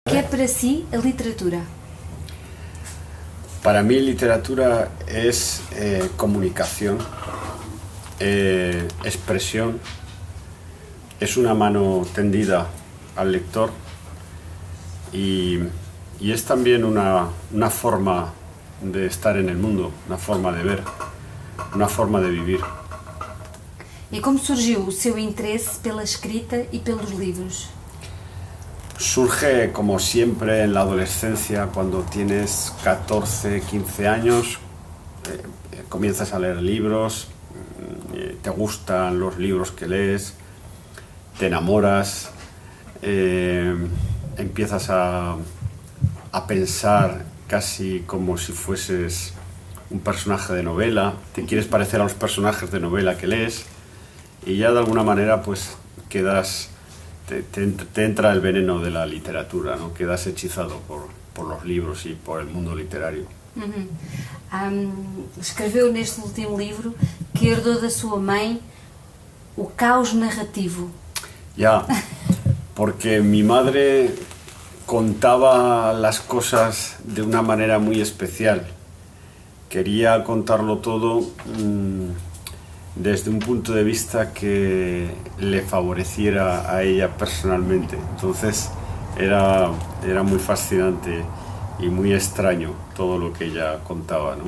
¿Qué es para sí la literatura? Para mí literatura es comunicación, expresión, es una mano tendida al lector y es también una forma de estar en el mundo, una forma de ver, una forma de vivir. E como surgiu o seu interesse pela escrita e pelos libros? Surge como siempre en la adolescencia, cuando tienes 14, 15 años, comienzas a leer libros, te gustan los libros que lees, te enamoras, empiezas a pensar casi como si fueses un personaje de novela, te quieres parecer a los personajes de novela que lees y ya de alguna manera pues quedas... Te entra el veneno de la literatura, ¿no? Quedas hechizado por los libros y por el mundo literario. Escreveu neste último livro que herdou da sua mãe o caos narrativo. Ya, porque mi madre contaba las cosas de una manera muy especial. Quería contarlo todo desde un punto de vista que le favoreciera a ella personalmente. Entonces era muy fascinante y muy extraño todo lo que ella contaba, ¿no?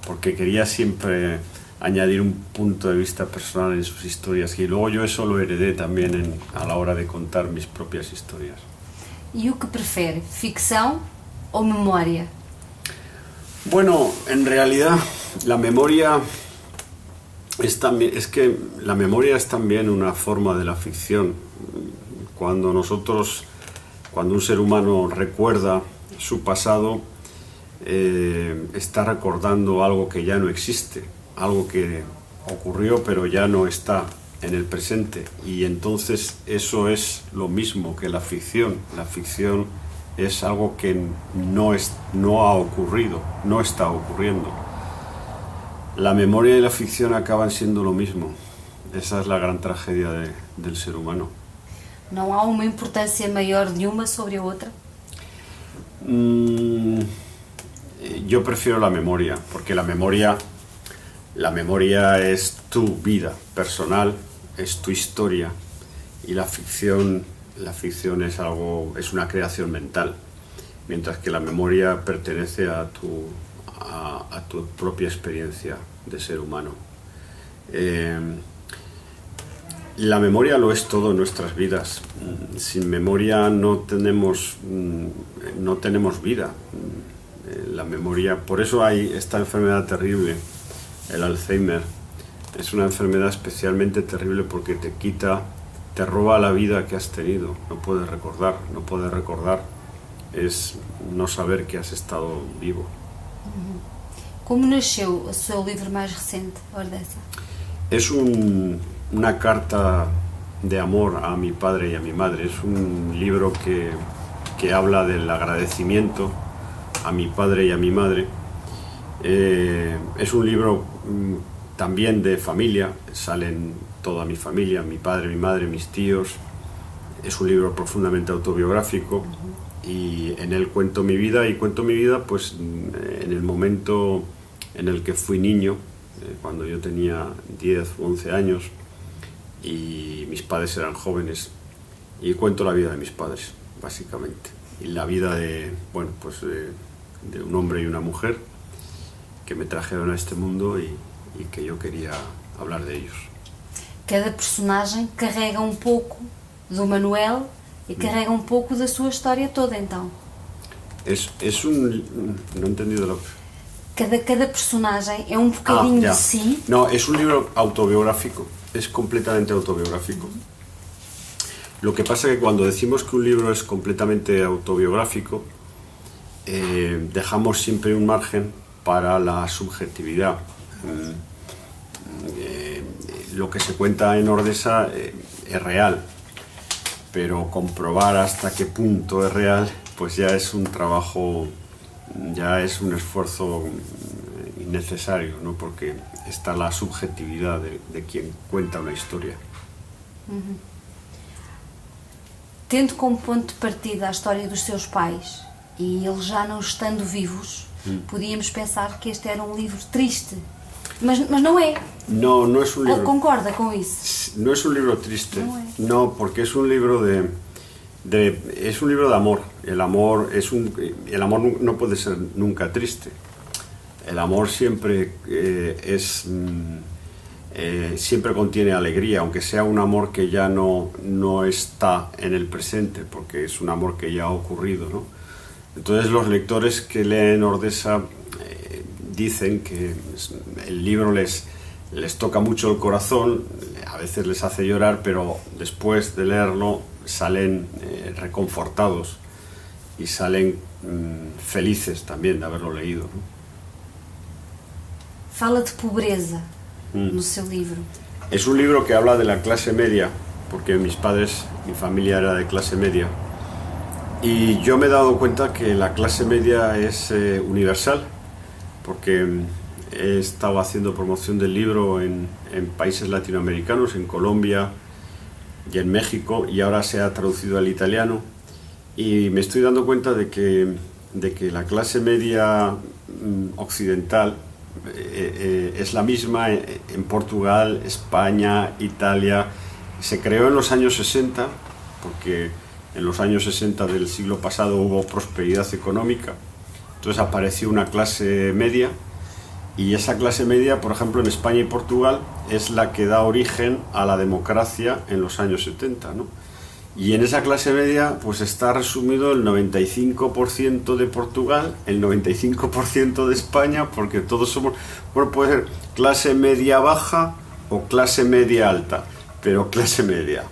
Porque quería siempre añadir un punto de vista personal en sus historias y luego yo eso lo heredé también a la hora de contar mis propias historias. ¿Y o que prefere, ficción o memoria? Bueno, en realidad la memoria es que la memoria es también una forma de la ficción. Cuando un ser humano recuerda su pasado, está recordando algo que ya no existe, algo que ocurrió pero ya no está en el presente, y entonces eso es lo mismo que la ficción. La ficción es algo que no ha ocurrido, no está ocurriendo. La memoria y la ficción acaban siendo lo mismo. Esa es la gran tragedia del ser humano. ¿No há uma importância maior de uma sobre a outra? Yo prefiero la memoria, porque la memoria es tu vida personal, es tu historia, y la ficción es una creación mental, mientras que la memoria pertenece a tu propia experiencia de ser humano. La memoria lo es todo en nuestras vidas. Sin memoria no tenemos vida. La memoria, por eso hay esta enfermedad terrible, el Alzheimer. Es una enfermedad especialmente terrible porque te roba la vida que has tenido. No puedes recordar es no saber que has estado vivo. Como nasceu o seu livro mais recente, Ordesa? Es una carta de amor a mi padre y a mi madre. Es un libro que habla del agradecimiento a mi padre y a mi madre. Es un libro también de familia, salen toda mi familia, mi padre, mi madre, mis tíos. Es un libro profundamente autobiográfico y en él cuento mi vida pues en el momento en el que fui niño, cuando yo tenía 10 o 11 años y mis padres eran jóvenes, y cuento la vida de mis padres, básicamente, y la vida de un hombre y una mujer que me trajeron a este mundo y que yo quería hablar de ellos. Cada personagem carrega pouco do Manuel e carrega pouco da sua história toda, então. No he entendido lo que... Cada personagem é bocadinho de si. No, es un libro autobiográfico, es completamente autobiográfico. Lo que pasa es que cuando decimos que un libro es completamente autobiográfico, dejamos siempre un margen para la subjetividad. Lo que se cuenta en Ordesa es real, pero comprobar hasta qué punto es real, pues ya es un trabajo, ya es un esfuerzo innecesario, ¿no? Porque está la subjetividad de quien cuenta una historia. tendo como ponto de partida a história dos seus pais e eles já não estando vivos, podíamos pensar que este era um livro triste. Mas não é. No, no es un libro. ¿Concorda con eso? No es un libro triste. No es. No, porque es un libro es un libro de amor. El amor no puede ser nunca triste. El amor siempre siempre contiene alegría, aunque sea un amor que ya no está en el presente, porque es un amor que ya ha ocurrido, ¿no? Entonces los lectores que leen Ordesa dicen que el libro les toca mucho el corazón, a veces les hace llorar, pero después de leerlo salen reconfortados y salen felices también de haberlo leído, ¿no? Fala de pobreza no seu livro. Es un libro que habla de la clase media, porque mi familia era de clase media, y yo me he dado cuenta que la clase media es universal, porque he estado haciendo promoción del libro en países latinoamericanos, en Colombia y en México, y ahora se ha traducido al italiano, y me estoy dando cuenta de que la clase media occidental es la misma en Portugal, España, Italia. Se creó en los años 60, porque en los años 60 del siglo pasado hubo prosperidad económica, entonces apareció una clase media, y esa clase media, por ejemplo, en España y Portugal, es la que da origen a la democracia en los años 70, ¿no? Y en esa clase media pues está resumido el 95% de Portugal, el 95% de España, porque todos somos, bueno, puede ser clase media baja o clase media alta, pero clase media.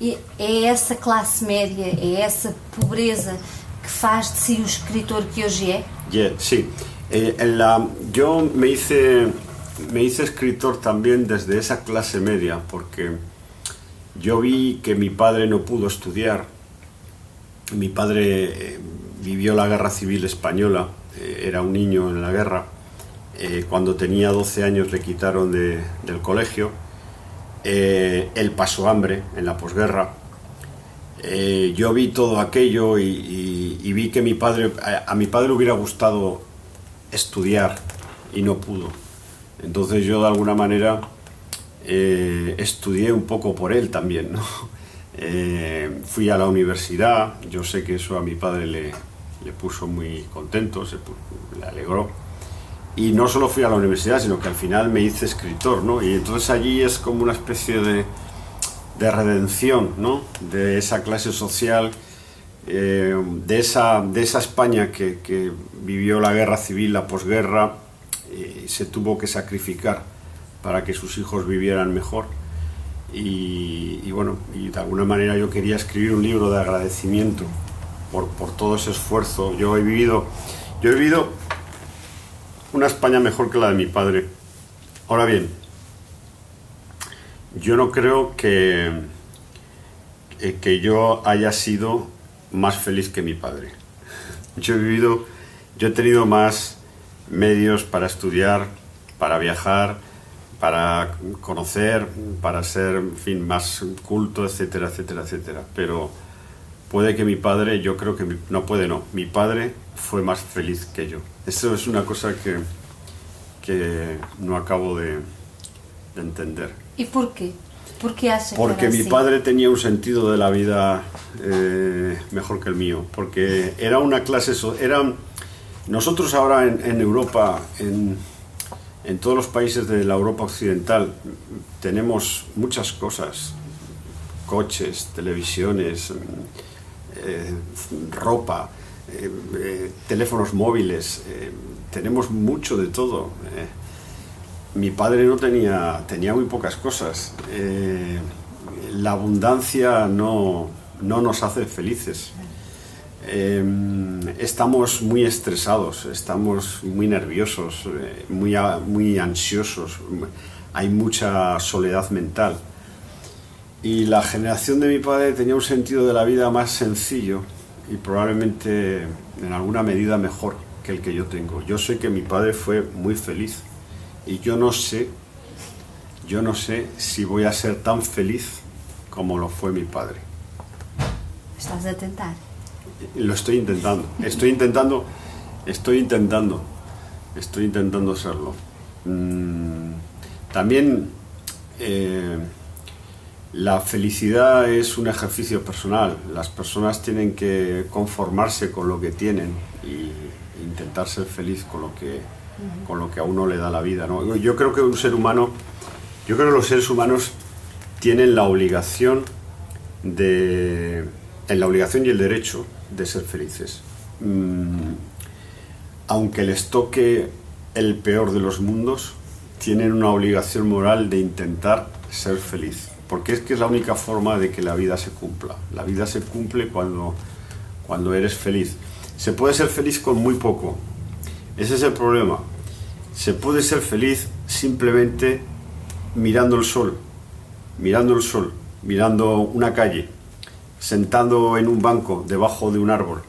E é essa classe média, é essa pobreza que faz de si o escritor que hoje é? Yeah, sí. Yo me hice escritor también desde esa clase media, porque yo vi que mi padre no pudo estudiar. Mi padre vivió la Guerra Civil Española, era un niño en la guerra. Cuando tenía 12 años le quitaron del colegio. Él pasó hambre en la posguerra. Yo vi todo aquello y vi que a mi padre le hubiera gustado estudiar y no pudo. Entonces yo de alguna manera estudié un poco por él también, ¿no? Fui a la universidad. Yo sé que eso a mi padre le puso muy contento, le alegró. Y no solo fui a la universidad, sino que al final me hice escritor, ¿no? Y entonces allí es como una especie de redención, ¿no? De esa clase social, de esa España que vivió la guerra civil, la posguerra, y se tuvo que sacrificar para que sus hijos vivieran mejor. Y bueno, y de alguna manera yo quería escribir un libro de agradecimiento por todo ese esfuerzo. Yo he vivido una España mejor que la de mi padre. Ahora bien, yo no creo que yo haya sido más feliz que mi padre. Yo he tenido más medios para estudiar, para viajar, para conocer, para ser, en fin, más culto, etcétera, etcétera, etcétera. Pero puede que mi padre, yo creo que mi padre fue más feliz que yo. Eso es una cosa que no acabo de entender. ¿Y por qué? ¿Por qué hace que Porque era mi así? padre tenía un sentido de la vida mejor que el mío, porque era una clase... Nosotros ahora en Europa, en todos los países de la Europa occidental, tenemos muchas cosas, coches, televisiones, ropa, teléfonos móviles, tenemos mucho de todo. Mi padre no tenía muy pocas cosas. La abundancia no nos hace felices. Estamos muy estresados, estamos muy nerviosos, muy ansiosos, hay mucha soledad mental. Y la generación de mi padre tenía un sentido de la vida más sencillo y probablemente en alguna medida mejor que el que yo tengo. Yo sé que mi padre fue muy feliz y yo no sé si voy a ser tan feliz como lo fue mi padre. Estás a tentar. Lo estoy intentando serlo. También la felicidad es un ejercicio personal. Las personas tienen que conformarse con lo que tienen y intentar ser feliz con lo que a uno le da la vida, ¿no? Yo creo que los seres humanos tienen la obligación y el derecho de ser felices. Aunque les toque el peor de los mundos, tienen una obligación moral de intentar ser feliz, porque es que es la única forma de que la vida se cumpla. La vida se cumple cuando eres feliz. Se puede ser feliz con muy poco. Ese es el problema. Se puede ser feliz simplemente mirando el sol, mirando una calle, sentado en un banco debajo de un árbol.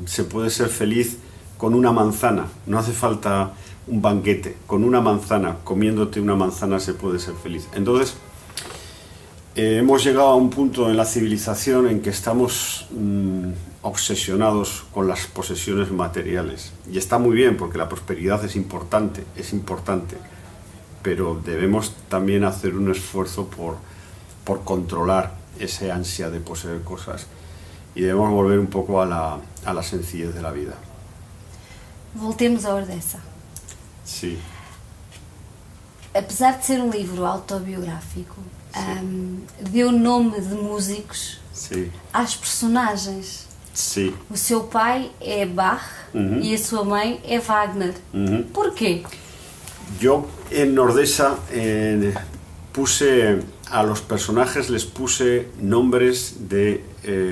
Se puede ser feliz con una manzana, no hace falta un banquete, con una manzana, comiéndote una manzana se puede ser feliz. Entonces, hemos llegado a un punto en la civilización en que estamos obsesionados con las posesiones materiales. Y está muy bien, porque la prosperidad es importante, pero debemos también hacer un esfuerzo por controlar ese ansia de poseer cosas. Y debemos volver un poco a la sencillez de la vida. Voltemos a Ordesa. Sí. Apesar de ser um livro autobiográfico, deu nome de músicos às personagens. Sí. O seu pai é Bach e a sua mãe é Wagner. Porquê? Yo en Ordesa a los personajes les puse nombres de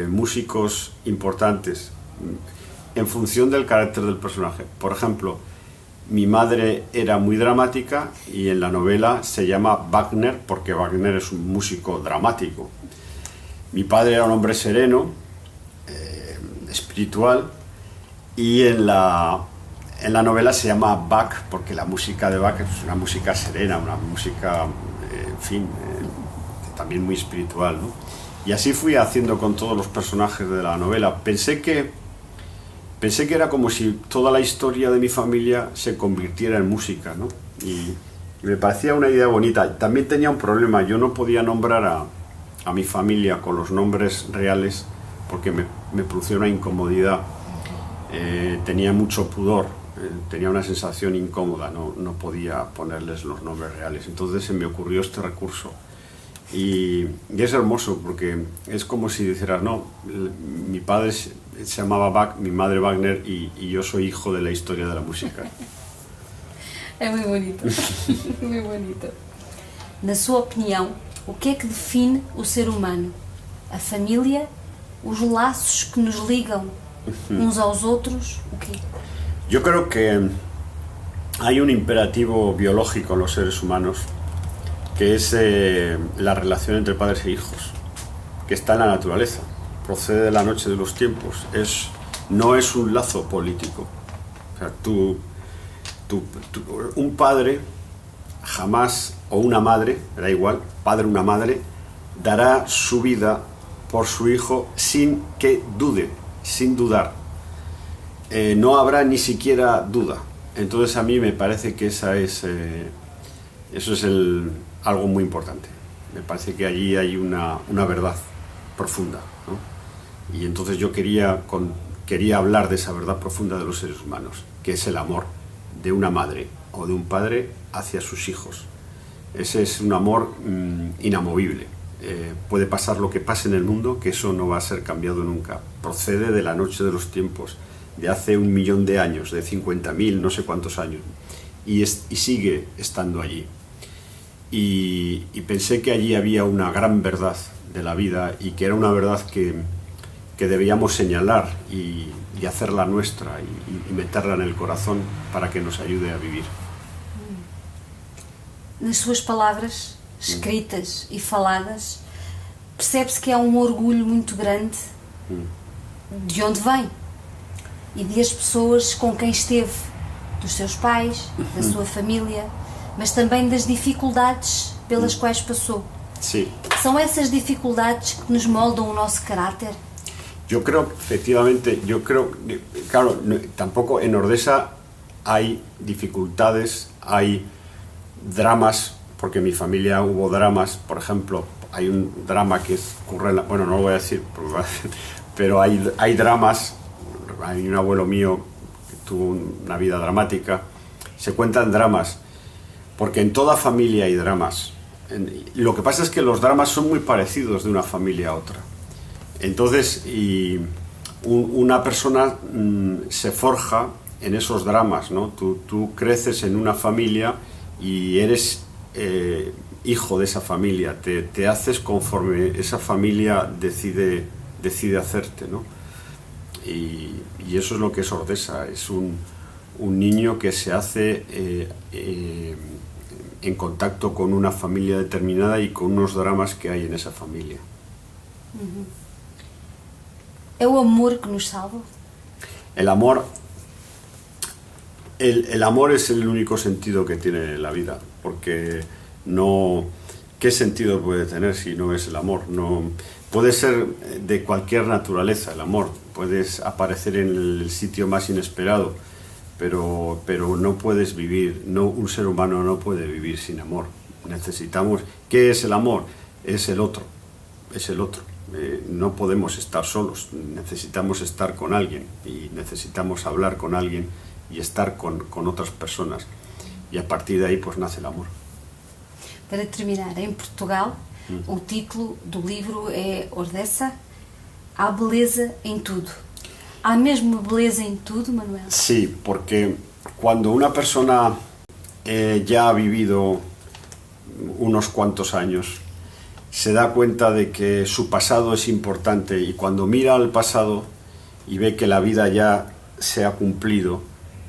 músicos importantes en función del carácter del personaje. Por ejemplo, mi madre era muy dramática y en la novela se llama Wagner porque Wagner es un músico dramático. Mi padre era un hombre sereno, espiritual, y en la novela se llama Bach porque la música de Bach es una música serena, una música, también muy espiritual, ¿no? Y así fui haciendo con todos los personajes de la novela. Pensé que era como si toda la historia de mi familia se convirtiera en música, ¿no? Y me parecía una idea bonita. También tenía un problema, yo no podía nombrar a mi familia con los nombres reales porque me producía una incomodidad. Tenía mucho pudor, tenía una sensación incómoda, no podía ponerles los nombres reales. Entonces se me ocurrió este recurso. Y es hermoso porque es como si dijeras, no, mi padre se llamaba Bach, mi madre Wagner y yo soy hijo de la historia de la música. É muito bonito, muito bonito. Na sua opinião, o que é que define o ser humano? A família? Os laços que nos ligam uns aos outros? O quê? Yo creo que hay un imperativo biológico en los seres humanos que es la relación entre padres e hijos, que está en la naturaleza, procede de la noche de los tiempos, no es un lazo político. O sea, un padre jamás, o una madre, da igual, padre o una madre, dará su vida por su hijo sin que dude, sin dudar. No habrá ni siquiera duda. Entonces a mí me parece que eso es algo muy importante. Me parece que allí hay una verdad profunda, ¿no? Y entonces yo quería hablar de esa verdad profunda de los seres humanos, que es el amor de una madre o de un padre hacia sus hijos. Ese es un amor inamovible. Puede pasar lo que pase en el mundo, que eso no va a ser cambiado nunca. Procede de la noche de los tiempos, de hace 1 millón de años, de 50.000, no sé cuántos años, y sigue estando allí. Y pensé que allí había una gran verdad de la vida y que era una verdad que debíamos señalar y hacerla nuestra y meterla en el corazón para que nos ayude a vivir. Nas suas palavras, escritas e faladas, percebe-se que há orgulho muito grande de onde vem e de as pessoas com quem esteve, dos seus pais, da sua família, mas também das dificuldades pelas quais passou. Sí. São essas dificuldades que nos moldam o nosso caráter? Yo creo, efectivamente, claro, tampoco en Ordesa hay dificultades, hay dramas, porque en mi familia hubo dramas, por ejemplo, hay un drama que ocurre, bueno, no lo voy a decir, pero hay dramas, hay un abuelo mío que tuvo una vida dramática, se cuentan dramas, porque en toda familia hay dramas. Lo que pasa es que los dramas son muy parecidos de una familia a otra. Entonces, una persona se forja en esos dramas, ¿no? Tú creces en una familia y eres hijo de esa familia, te haces conforme esa familia decide hacerte, ¿no? Y eso es lo que es Ordesa, es un niño que se hace en contacto con una familia determinada y con unos dramas que hay en esa familia. ¿Es el amor que nos salva? El amor es el único sentido que tiene la vida, porque no, ¿qué sentido puede tener si no es el amor? No, puede ser de cualquier naturaleza el amor, puedes aparecer en el sitio más inesperado, pero no puedes vivir, un ser humano no puede vivir sin amor. Necesitamos, ¿qué es el amor? Es el otro. No podemos estar solos, necesitamos estar con alguien y necesitamos hablar con alguien y estar con otras personas, y a partir de ahí pues nace el amor. Para terminar, em Portugal, o título do livro é Ordesa, há beleza em tudo. ¿Há mesmo beleza en todo, Manuel? Sí, porque cuando una persona ya ha vivido unos cuantos años, se da cuenta de que su pasado es importante, y cuando mira al pasado y ve que la vida ya se ha cumplido,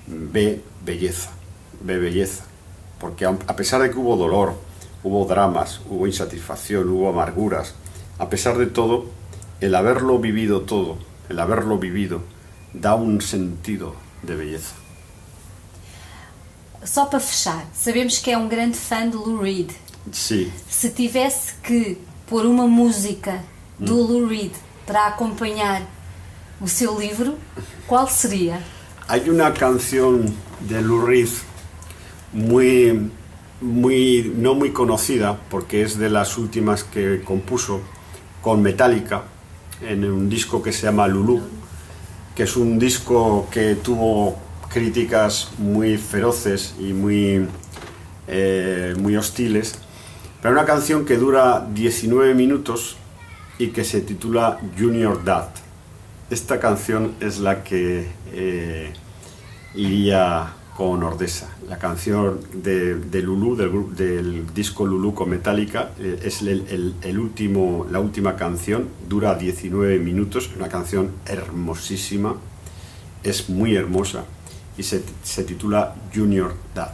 ve belleza, porque a pesar de que hubo dolor, hubo dramas, hubo insatisfacción, hubo amarguras, a pesar de todo, el haberlo vivido todo, da un sentido de belleza. Só para fechar, sabemos que é um grande fã de Lou Reed. Sí. Se tivesse que pôr uma música do Lou Reed para acompañar o seu livro, ¿cuál sería? Hay una canción de Lou Reed no muy conocida, porque es de las últimas que compuso con Metallica en un disco que se llama Lulu, que es un disco que tuvo críticas muy feroces y muy hostiles, pero una canción que dura 19 minutos y que se titula Junior Dad. Esta canción es la que iría con Ordesa. La canción de Lulu, del disco Lulu con Metallica, es la última canción, dura 19 minutos, una canción hermosísima, es muy hermosa, y se titula Junior Dad.